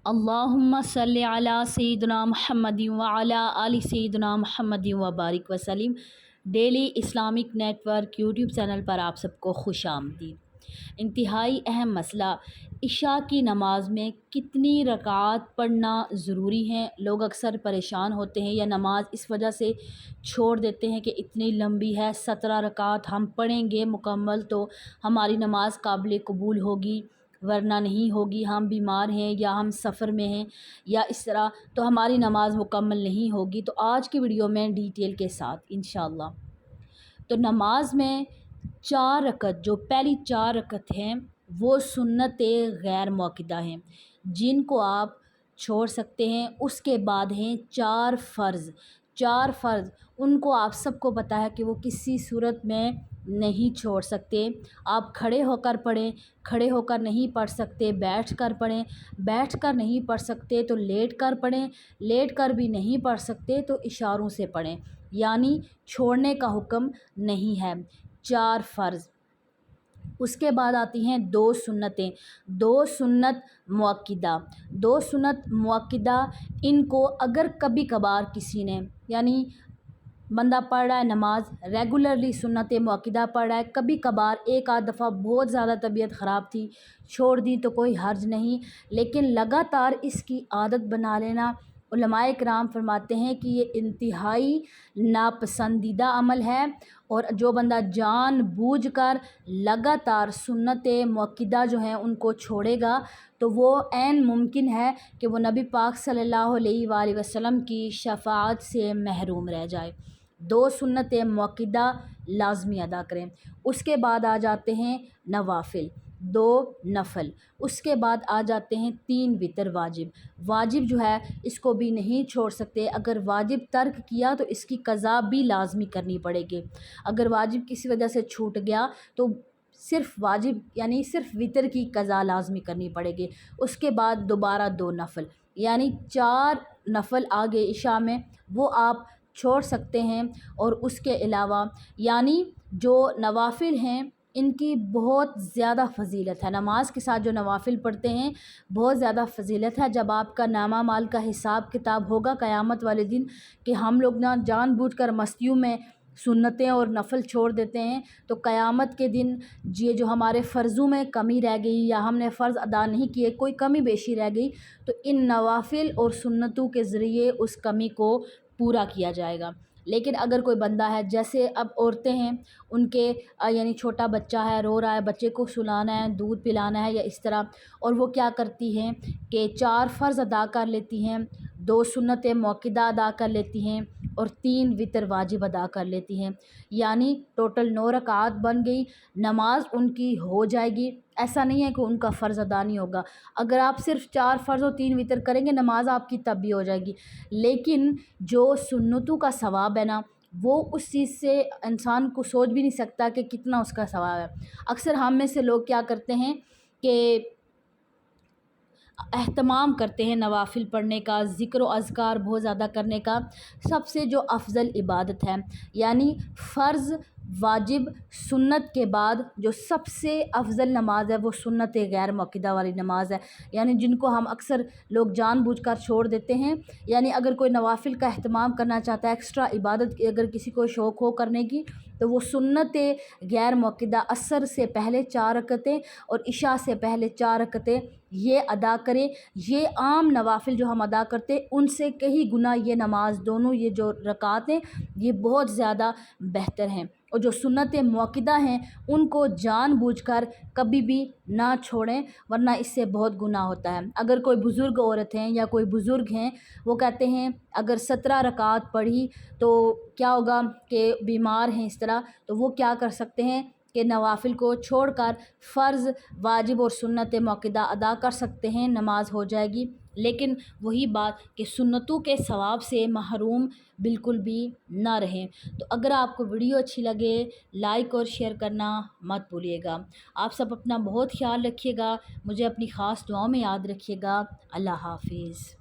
اللہم صلی علی سیدنا محمد وعلی آل سیدنا محمد وبارک وسلم۔ Daily Islamic network YouTube channel پر آپ سب کو خوش آمدید۔ انتہائی اہم مسئلہ، عشاء کی نماز میں کتنی رکعات پڑھنا ضروری ہیں۔ لوگ اکثر پریشان ہوتے ہیں یا نماز اس وجہ سے چھوڑ دیتے ہیں کہ اتنی لمبی ہے، 17 رکعات ہم پڑھیں گے مکمل تو ہماری نماز قابل قبول ہوگی، ورنہ نہیں ہوگی، ہم بیمار ہیں یا ہم سفر میں ہیں یا اس طرح تو ہماری نماز مکمل نہیں ہوگی۔ تو آج کی ویڈیو میں ڈیٹیل کے ساتھ انشاءاللہ تو نماز میں 4 رکعت، جو پہلی 4 رکعت ہیں وہ سنت غیر مؤکدہ ہیں جن کو آپ چھوڑ سکتے ہیں۔ اس کے بعد ہیں 4 فرض، 4 فرض ان کو آپ سب کو پتہ ہے کہ وہ کسی صورت میں نہیں چھوڑ سکتے۔ آپ کھڑے ہو کر پڑھیں، کھڑے ہو کر نہیں پڑھ سکتے بیٹھ کر پڑھیں، بیٹھ کر نہیں پڑھ سکتے تو لیٹ کر پڑھیں، لیٹ کر بھی نہیں پڑھ سکتے تو اشاروں سے پڑھیں، یعنی چھوڑنے کا حکم نہیں ہے۔ 4 فرض، اس کے بعد آتی ہیں 2 سنتیں، 2 سنت مؤکدہ، 2 سنت مؤکدہ۔ ان کو اگر کبھی کبھار کسی نے، یعنی بندہ پڑھ رہا ہے نماز ریگولرلی سنت مؤکدہ پڑھ رہا ہے، کبھی کبھار ایک آدھ دفعہ بہت زیادہ طبیعت خراب تھی چھوڑ دی تو کوئی حرج نہیں، لیکن لگاتار اس کی عادت بنا لینا، علماء کرام فرماتے ہیں کہ یہ انتہائی ناپسندیدہ عمل ہے، اور جو بندہ جان بوجھ کر لگاتار سنت مؤکدہ جو ہیں ان کو چھوڑے گا تو وہ عین ممکن ہے کہ وہ نبی پاک صلی اللہ علیہ وآلہ وسلم کی شفاعت سے محروم رہ جائے۔ 2 سنت مؤکدہ لازمی ادا کریں۔ اس کے بعد آ جاتے ہیں نوافل، 2 نفل، اس کے بعد آ جاتے ہیں 3 وتر واجب۔ واجب جو ہے اس کو بھی نہیں چھوڑ سکتے، اگر واجب ترک کیا تو اس کی قضا بھی لازمی کرنی پڑے گی۔ اگر واجب کسی وجہ سے چھوٹ گیا تو صرف واجب یعنی صرف وتر کی قضا لازمی کرنی پڑے گی۔ اس کے بعد دوبارہ 2 نفل، یعنی 4 نفل آگے عشاء میں وہ آپ چھوڑ سکتے ہیں۔ اور اس کے علاوہ یعنی جو نوافل ہیں ان کی بہت زیادہ فضیلت ہے، نماز کے ساتھ جو نوافل پڑھتے ہیں بہت زیادہ فضیلت ہے۔ جب آپ کا نامہ مال کا حساب کتاب ہوگا قیامت والے دن کہ ہم لوگ نہ جان بوجھ کر مستیوں میں سنتیں اور نفل چھوڑ دیتے ہیں، تو قیامت کے دن یہ جو ہمارے فرضوں میں کمی رہ گئی یا ہم نے فرض ادا نہیں کیے، کوئی کمی بیشی رہ گئی تو ان نوافل اور سنتوں کے ذریعے اس کمی کو پورا کیا جائے گا۔ لیکن اگر کوئی بندہ ہے، جیسے اب عورتیں ہیں ان کے یعنی چھوٹا بچہ ہے رو رہا ہے، بچے کو سلانا ہے، دودھ پلانا ہے یا اس طرح، اور وہ کیا کرتی ہیں کہ 4 فرض ادا کر لیتی ہیں، 2 سنت مؤکدہ ادا کر لیتی ہیں اور 3 وتر واجب ادا کر لیتی ہیں، یعنی ٹوٹل 9 رکعات بن گئی، نماز ان کی ہو جائے گی۔ ایسا نہیں ہے کہ ان کا فرض ادا نہیں ہوگا، اگر آپ صرف 4 فرض اور 3 وتر کریں گے نماز آپ کی تب بھی ہو جائے گی، لیکن جو سنتوں کا ثواب ہے نا وہ اس چیز سے انسان کو سوچ بھی نہیں سکتا کہ کتنا اس کا ثواب ہے۔ اکثر ہم میں سے لوگ کیا کرتے ہیں کہ اہتمام کرتے ہیں نوافل پڑھنے کا، ذکر و اذکار بہت زیادہ کرنے کا۔ سب سے جو افضل عبادت ہے یعنی فرض واجب سنت کے بعد جو سب سے افضل نماز ہے وہ سنت غیر مؤکدہ والی نماز ہے، یعنی جن کو ہم اکثر لوگ جان بوجھ کر چھوڑ دیتے ہیں۔ یعنی اگر کوئی نوافل کا اہتمام کرنا چاہتا ہے، ایکسٹرا عبادت کی اگر کسی کو شوق ہو کرنے کی تو وہ سنت غیر مؤکدہ عصر سے پہلے 4 رکعتیں اور عشاء سے پہلے 4 رکعتیں یہ ادا کریں۔ یہ عام نوافل جو ہم ادا کرتے ان سے کئی گنا یہ نماز دونوں یہ جو رکعات ہیں یہ بہت زیادہ بہتر ہیں، اور جو سنت مؤکدہ ہیں ان کو جان بوجھ کر کبھی بھی نہ چھوڑیں ورنہ اس سے بہت گناہ ہوتا ہے۔ اگر کوئی بزرگ عورت ہیں یا کوئی بزرگ ہیں وہ کہتے ہیں اگر 17 رکعات پڑھی تو کیا ہوگا کہ بیمار ہیں اس طرح، تو وہ کیا کر سکتے ہیں کہ نوافل کو چھوڑ کر فرض واجب اور سنت مؤکدہ ادا کر سکتے ہیں، نماز ہو جائے گی۔ لیکن وہی بات کہ سنتوں کے ثواب سے محروم بالکل بھی نہ رہیں۔ تو اگر آپ کو ویڈیو اچھی لگے لائک اور شیئر کرنا مت بھولیے گا۔ آپ سب اپنا بہت خیال رکھیے گا، مجھے اپنی خاص دعاؤں میں یاد رکھیے گا۔ اللہ حافظ۔